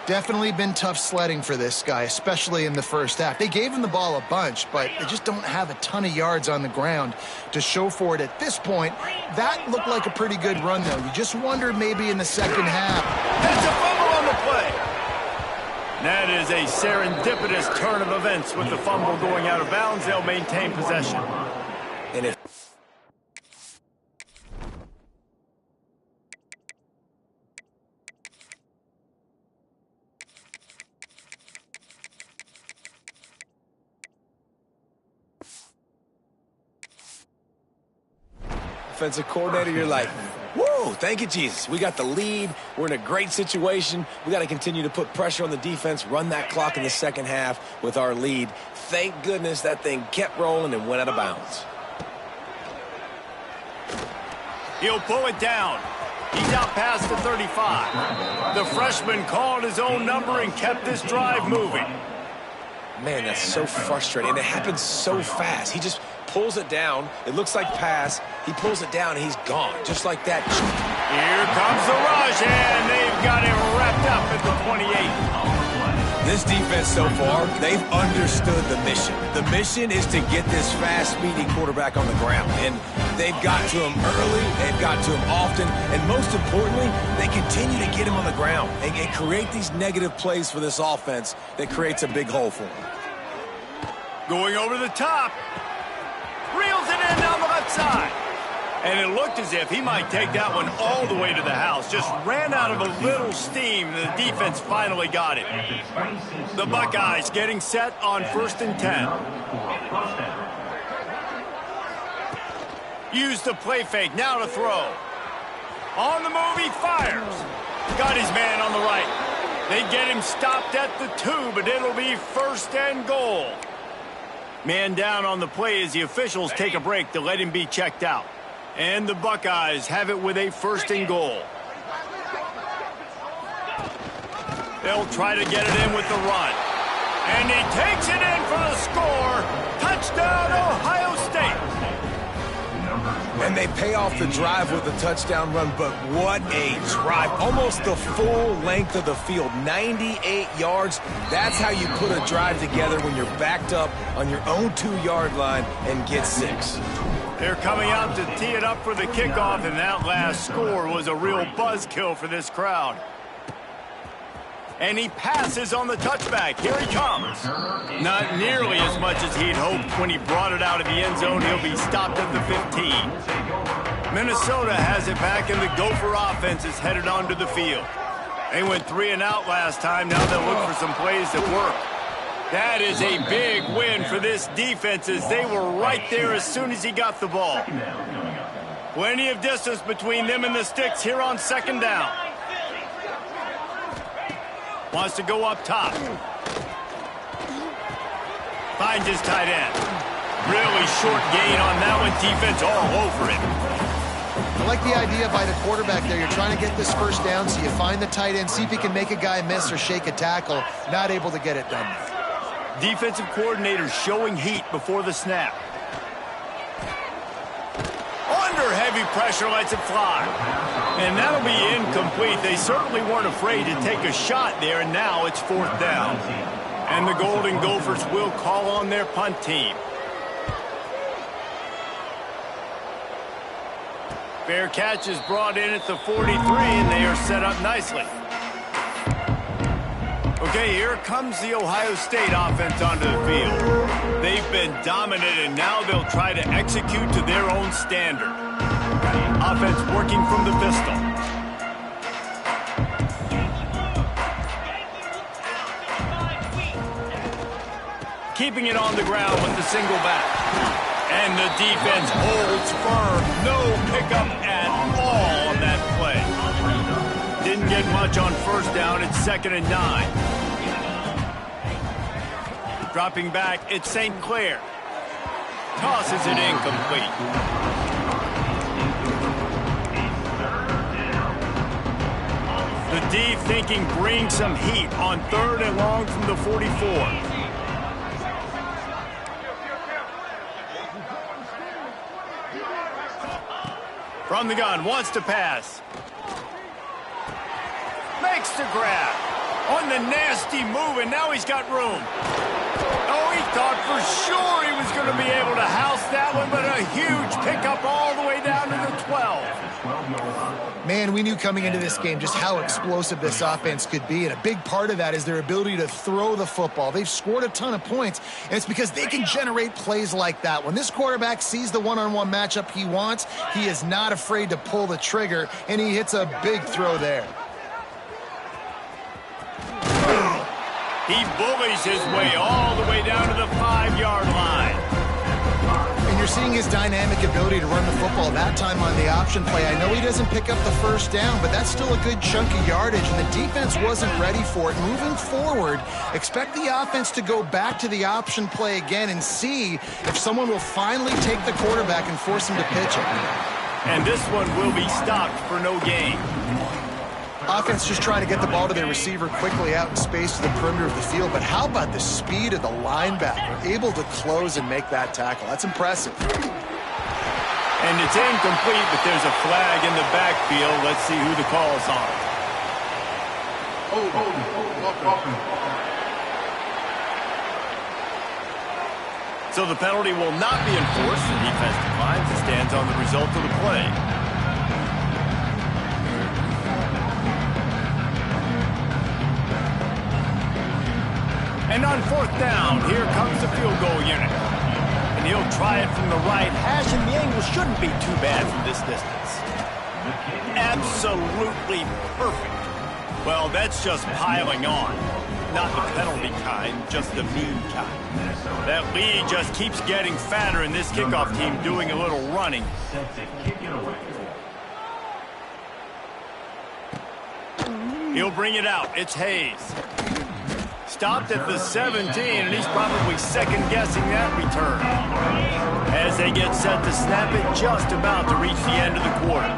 Definitely been tough sledding for this guy, especially in the first half. They gave him the ball a bunch, but they just don't have a ton of yards on the ground to show for it at this point. That looked like a pretty good run, though. You just wonder maybe in the second half. That's a fumble on the play. That is a serendipitous turn of events with the fumble going out of bounds. They'll maintain possession. And if Offensive coordinator, you're like, whoa, thank you, Jesus. We got the lead. We're in a great situation. We got to continue to put pressure on the defense, run that clock in the second half with our lead. Thank goodness that thing kept rolling and went out of bounds. He'll pull it down. He's out past the 35. The freshman called his own number and kept this drive moving. Man, that's so frustrating. And it happens so fast. He just pulls it down. It looks like pass. He pulls it down, and he's gone. Just like that. Here comes the rush, and they've got him wrapped up at the 28. This defense so far, they've understood the mission. The mission is to get this fast, speedy quarterback on the ground. And they've got to him early, they've got to him often, and most importantly, they continue to get him on the ground and create these negative plays for this offense that creates a big hole for him. Going over the top. Reels it in down the left side. And it looked as if he might take that one all the way to the house. Just ran out of a little steam, and the defense finally got it. The Buckeyes getting set on 1st and 10. Use the play fake, now to throw. On the move, he fires. Got his man on the right. They get him stopped at the 2, but it'll be 1st and goal. Man down on the play as the officials take a break to let him be checked out. And the Buckeyes have it with a 1st and goal. They'll try to get it in with the run. And he takes it in for the score. Touchdown, Ohio State. And they pay off the drive with a touchdown run, but what a drive. Almost the full length of the field, 98 yards. That's how you put a drive together when you're backed up on your own 2-yard line and get 6. They're coming out to tee it up for the kickoff, and that last score was a real buzzkill for this crowd. And he passes on the touchback. Here he comes. Not nearly as much as he'd hoped when he brought it out of the end zone. He'll be stopped at the 15. Minnesota has it back, and the Gopher offense is headed onto the field. They went 3 and out last time. Now they'll look for some plays that work. That is a big win for this defense, as they were right there as soon as he got the ball. Plenty of distance between them and the sticks here on 2nd down. Wants to go up top. Finds his tight end. Really short gain on that one. Defense all over him. I like the idea by the quarterback there. You're trying to get this 1st down, so you find the tight end, see if he can make a guy miss or shake a tackle. Not able to get it done. Defensive coordinator showing heat before the snap. Under heavy pressure, lets it fly. And that'll be incomplete. They certainly weren't afraid to take a shot there, and now it's 4th down. And the Golden Gophers will call on their punt team. Fair catch is brought in at the 43, and they are set up nicely. Okay, here comes the Ohio State offense onto the field. They've been dominant, and now they'll try to execute to their own standard. Offense working from the pistol. Keeping it on the ground with the single back. And the defense holds firm. No pickup at all on that play. Didn't get much on 1st down. It's 2nd and 9. Dropping back, it's St. Clair. Tosses it incomplete. The D thinking bring some heat on 3rd and long from the 44. From the gun, wants to pass. Makes the grab. On the nasty move, and now he's got room. Oh, he thought for sure he was going to be able to house that one, but a huge pickup all the way down to the 12. Man, we knew coming into this game just how explosive this offense could be, and a big part of that is their ability to throw the football. They've scored a ton of points, and it's because they can generate plays like that. When this quarterback sees the one-on-one matchup he wants, he is not afraid to pull the trigger, and he hits a big throw there. He bullies his way all the way down to the 5-yard line. And you're seeing his dynamic ability to run the football, that time on the option play. I know he doesn't pick up the first down, but that's still a good chunk of yardage, and the defense wasn't ready for it. Moving forward, expect the offense to go back to the option play again and see if someone will finally take the quarterback and force him to pitch it. And this one will be stopped for no gain. Offense just trying to get the ball to their receiver quickly out in space to the perimeter of the field, but how about the speed of the linebacker? Able to close and make that tackle. That's impressive. And it's incomplete, but there's a flag in the backfield. Let's see who the call's on. So the penalty will not be enforced. The defense declines and stands on the result of the play. And on fourth down, here comes the field goal unit. And he'll try it from the right hash, and the angle shouldn't be too bad from this distance. Absolutely perfect. Well, that's just piling on. Not the penalty kind, just the mean kind. That lead just keeps getting fatter, and this kickoff team doing a little running. He'll bring it out. It's Hayes. Stopped at the 17, and he's probably second-guessing that return. As they get set to snap it, just about to reach the end of the quarter.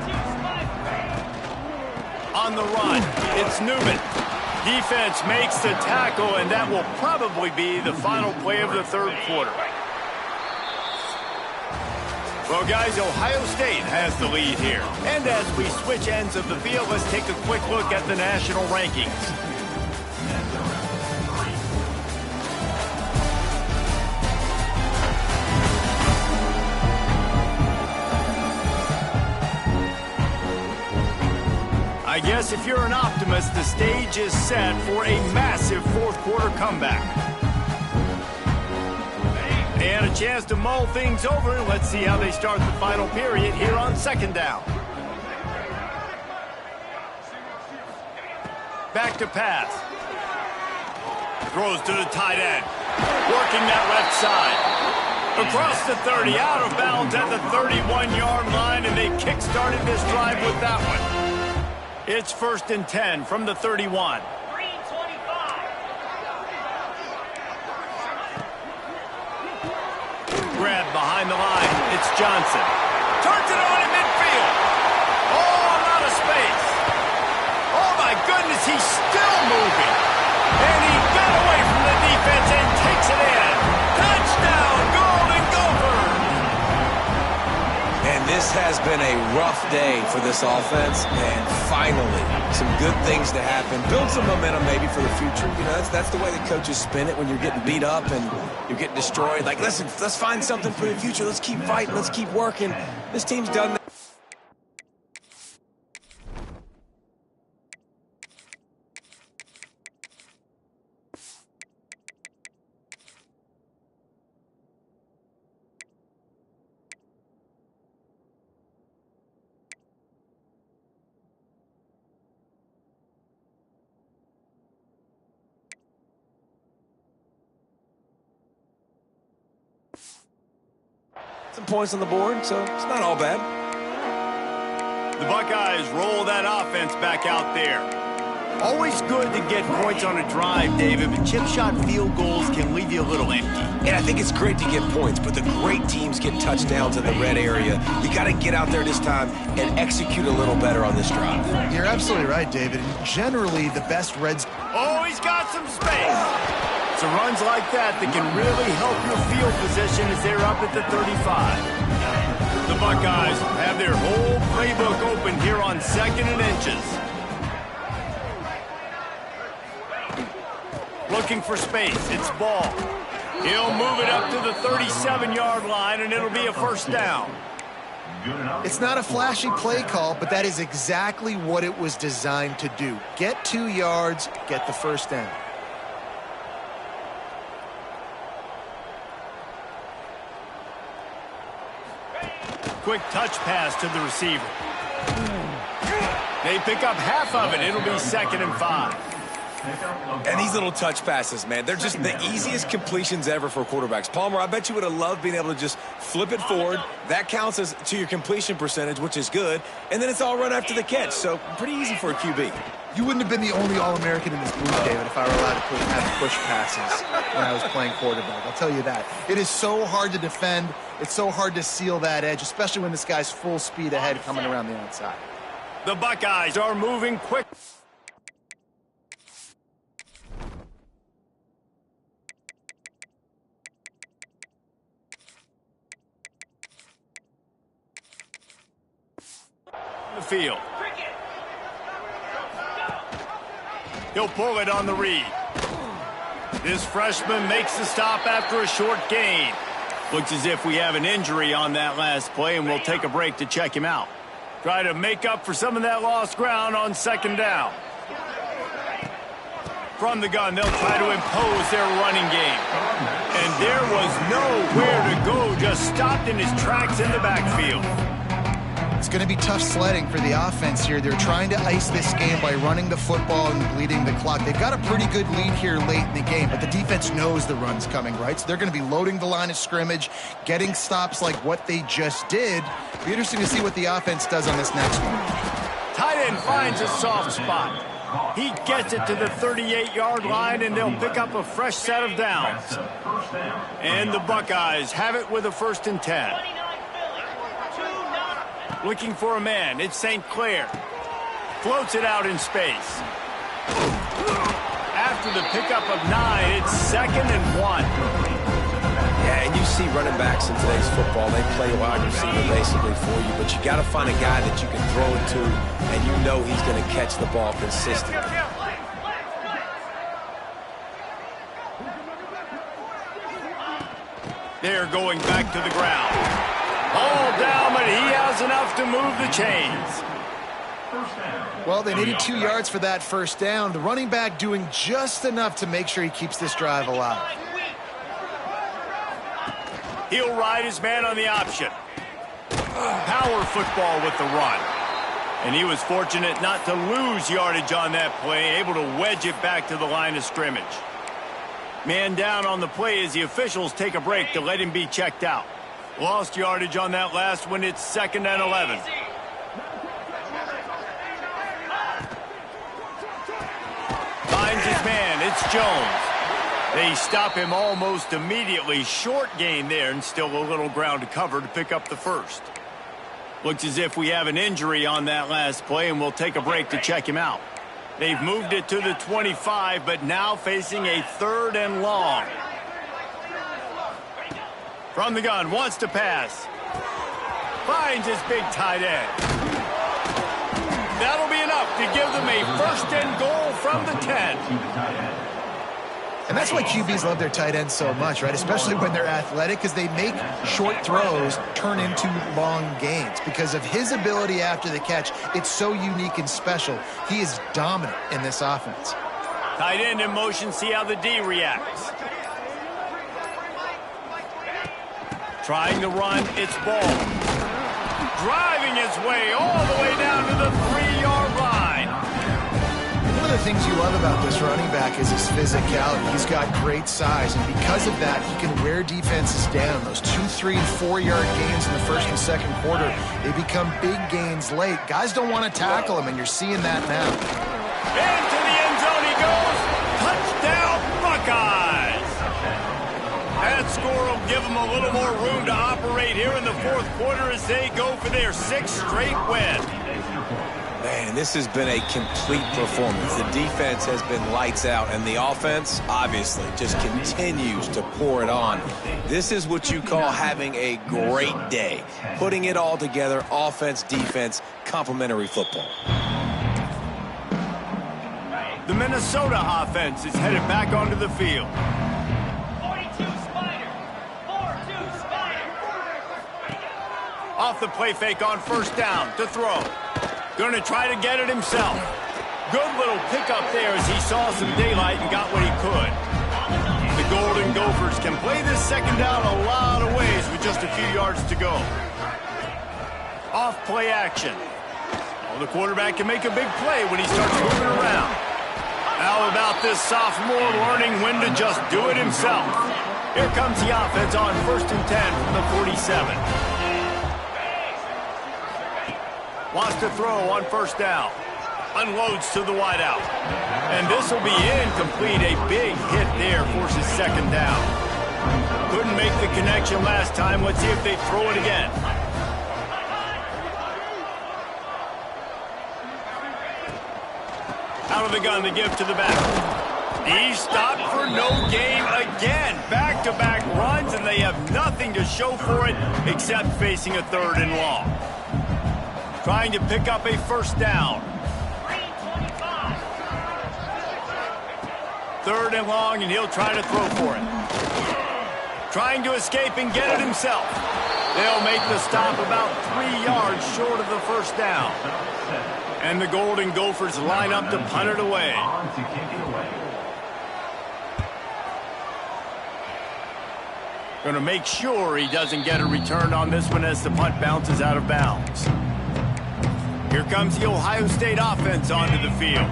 On the run, it's Newman. Defense makes the tackle, and that will probably be the final play of the third quarter. Well, guys, Ohio State has the lead here. And as we switch ends of the field, let's take a quick look at the national rankings. I guess if you're an optimist, the stage is set for a massive fourth quarter comeback. And a chance to mull things over. Let's see how they start the final period here on second down. Back to pass. Throws to the tight end. Working that left side. Across the 30, out of bounds at the 31-yard line, and they kick-started this drive with that one. It's 1st and 10 from the 31. Grab behind the line. It's Johnson. Turns it on in midfield. Oh, I'm out of space. Oh, my goodness, he's still moving. And he got away from the defense and takes it in. Touchdown, Golden Gophers. And this has been a rough day for this offense, and finally, some good things to happen. Build some momentum maybe for the future. You know, that's the way the coaches spin it when you're getting beat up and you're getting destroyed. Like, listen, let's find something for the future. Let's keep fighting. Let's keep working. This team's done that. Some points on the board, so it's not all bad. The Buckeyes roll that offense back out there. Always good to get points on a drive, David, but chip shot field goals can leave you a little empty. And I think it's great to get points, but the great teams get touchdowns in the red area. You got to get out there this time and execute a little better on this drive. You're absolutely right, David. And generally, the best Reds... Oh, he's got some space. So runs like that can really help your field position as they're up at the 35. The Buckeyes have their whole playbook open here on 2nd and inches. Looking for space. It's Ball. He'll move it up to the 37-yard line, and it'll be a first down. It's not a flashy play call, but that is exactly what it was designed to do. Get 2 yards, get the first down. Quick touch pass to the receiver. They pick up half of it. It'll be 2nd and 5. And these little touch passes, man, they're just the easiest completions ever for quarterbacks. Palmer, I bet you would have loved being able to just flip it forward. That counts as to your completion percentage, which is good. And then it's all run after the catch. So pretty easy for a QB. You wouldn't have been the only All-American in this booth, David, if I were allowed to have push passes when I was playing quarterback. I'll tell you that. It is so hard to defend. It's so hard to seal that edge, especially when this guy's full speed ahead coming around the outside. The Buckeyes are moving quick. The field. He'll pull it on the read. This freshman makes the stop after a short gain. Looks as if we have an injury on that last play, and we'll take a break to check him out. Try to make up for some of that lost ground on second down. From the gun, they'll try to impose their running game. And there was nowhere to go, just stopped in his tracks in the backfield. It's going to be tough sledding for the offense here. They're trying to ice this game by running the football and bleeding the clock. They've got a pretty good lead here late in the game, but the defense knows the run's coming, right? So they're going to be loading the line of scrimmage, getting stops like what they just did. It'll be interesting to see what the offense does on this next one. Tight end finds a soft spot. He gets it to the 38-yard line, and they'll pick up a fresh set of downs. And the Buckeyes have it with a 1st and 10. Looking for a man. It's St. Clair. Floats it out in space. After the pickup of 9, it's 2nd and 1. Yeah, and you see running backs in today's football, they play wide receiver basically for you, but you got to find a guy that you can throw it to, and you know he's going to catch the ball consistently. They're going back to the ground. All down, but he has enough to move the chains. Well, they needed 2 yards for that first down. The running back doing just enough to make sure he keeps this drive alive. He'll ride his man on the option. Power football with the run. And he was fortunate not to lose yardage on that play, able to wedge it back to the line of scrimmage. Man down on the play as the officials take a break to let him be checked out. Lost yardage on that last one. It's 2nd and 11. Finds his man. It's Jones. They stop him almost immediately. Short gain there, and still a little ground to cover to pick up the 1st. Looks as if we have an injury on that last play, and we'll take a break to check him out. They've moved it to the 25, but now facing a 3rd and long. From the gun, wants to pass. Finds his big tight end. That'll be enough to give them a 1st and goal from the 10. And that's why QBs love their tight ends so much, right? Especially when they're athletic, because they make short throws turn into long gains. Because of his ability after the catch, it's so unique and special. He is dominant in this offense. Tight end in motion, see how the D reacts. Trying to run, it's Ball. Driving his way all the way down to the 3-yard line. One of the things you love about this running back is his physicality. He's got great size, and because of that, he can wear defenses down. Those 2, 3, and 4-yard gains in the 1st and 2nd quarter, they become big gains late. Guys don't want to tackle him, and you're seeing that now. Into the end zone he goes. Touchdown, Buckeyes. That score will give them a little more room to operate here in the 4th quarter as they go for their 6th straight win. Man, this has been a complete performance. The defense has been lights out, and the offense, obviously, just continues to pour it on. This is what you call having a great day. Putting it all together, offense, defense, complementary football. The Minnesota offense is headed back onto the field. Off the play fake on 1st down to throw. Going to try to get it himself. Good little pickup there as he saw some daylight and got what he could. The Golden Gophers can play this 2nd down a lot of ways with just a few yards to go. Off play action. Oh, the quarterback can make a big play when he starts moving around. How about this sophomore learning when to just do it himself? Here comes the offense on 1st and 10 from the 47. Wants to throw on 1st down. Unloads to the wideout. And this will be incomplete. A big hit there forces 2nd down. Couldn't make the connection last time. Let's see if they throw it again. Out of the gun to give to the back. He's stopped for no gain again. Back-to-back runs, and they have nothing to show for it except facing a 3rd and long. Trying to pick up a 1st down. 3rd and long, and he'll try to throw for it. Trying to escape and get it himself. They'll make the stop about 3 yards short of the 1st down. And the Golden Gophers line up to punt it away. Going to make sure he doesn't get a return on this one as the punt bounces out of bounds. Here comes the Ohio State offense onto the field.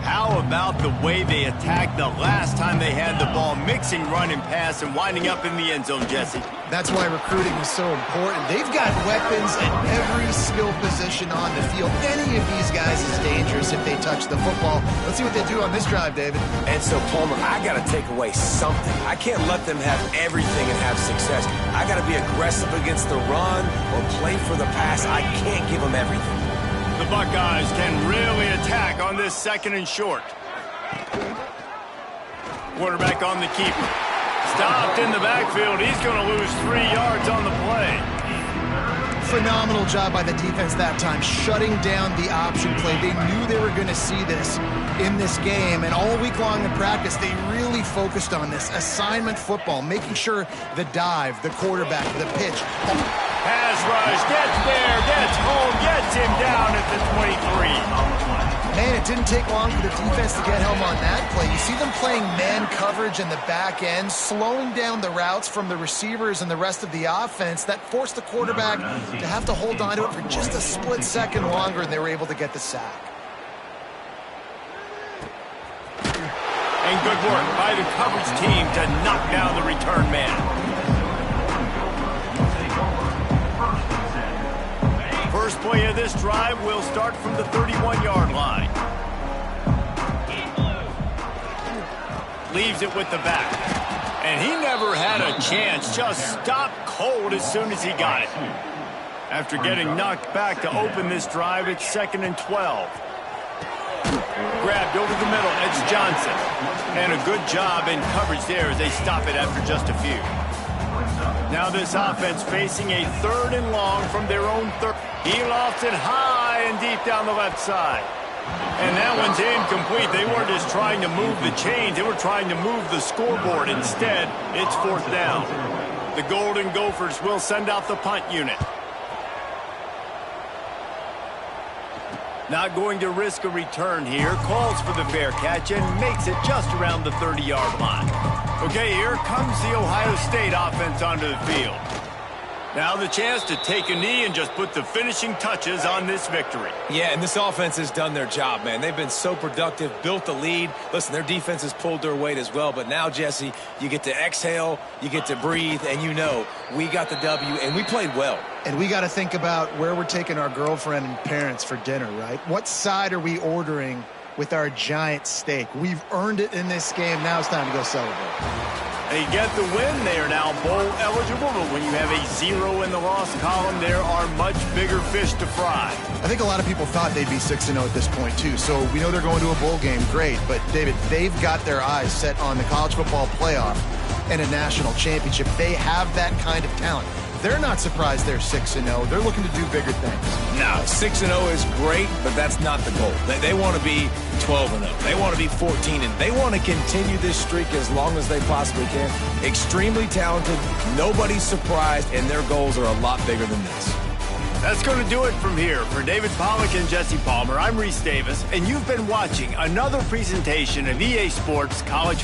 How about the way they attacked the last time they had the ball, mixing run and pass and winding up in the end zone, Jesse? That's why recruiting is so important. They've got weapons at every skill position on the field. Any of these guys is dangerous if they touch the football. Let's see what they do on this drive, David. And so, Palmer, I got to take away something. I can't let them have everything and have success. I got to be aggressive against the run or play for the pass. I can't give them everything. The Buckeyes can really attack on this 2nd and short. Quarterback on the keeper. Stopped in the backfield. He's going to lose 3 yards on the play. Phenomenal job by the defense that time, shutting down the option play. They knew they were going to see this in this game, and all week long in practice, they really focused on this assignment football, making sure the dive, the quarterback, the pitch. Pass rush, gets there, gets home, gets him down at the 23. Man, it didn't take long for the defense to get home on that play. You see them playing man coverage in the back end, slowing down the routes from the receivers and the rest of the offense. That forced the quarterback to have to hold on to it for just a split second longer, and they were able to get the sack. And good work by the coverage team to knock down the return man. First play of this drive will start from the 31-yard line. Leaves it with the back. And he never had a chance. Just stopped cold as soon as he got it. After getting knocked back to open this drive, it's 2nd and 12. Grabbed over the middle. It's Johnson. And a good job in coverage there as they stop it after just a few. Now this offense facing a 3rd and long from their own 30. He lofts it high and deep down the left side. And that one's incomplete. They weren't just trying to move the chains. They were trying to move the scoreboard. Instead, it's 4th down. The Golden Gophers will send out the punt unit. Not going to risk a return here. Calls for the fair catch and makes it just around the 30-yard line. Okay, here comes the Ohio State offense onto the field. Now the chance to take a knee and just put the finishing touches on this victory. Yeah, and this offense has done their job, man. They've been so productive, built the lead. Listen, their defense has pulled their weight as well. But now, Jesse, you get to exhale, you get to breathe, and you know we got the W, and we played well. And we got to think about where we're taking our girlfriend and parents for dinner, right? What side are we ordering with our giant steak? We've earned it in this game. Now it's time to go celebrate. They get the win. They are now bowl eligible, but when you have a 0 in the loss column, there are much bigger fish to fry. I think a lot of people thought they'd be 6-0 at this point, too. So we know they're going to a bowl game. Great. But, David, they've got their eyes set on the college football playoff and a national championship. They have that kind of talent. They're not surprised they're 6-0. They're looking to do bigger things. No, 6-0 is great, but that's not the goal. They want to be 12-0. They want to be 14-0. They want to continue this streak as long as they possibly can. Extremely talented. Nobody's surprised, and their goals are a lot bigger than this. That's going to do it from here. For David Pollack and Jesse Palmer, I'm Reese Davis, and you've been watching another presentation of EA Sports College Football.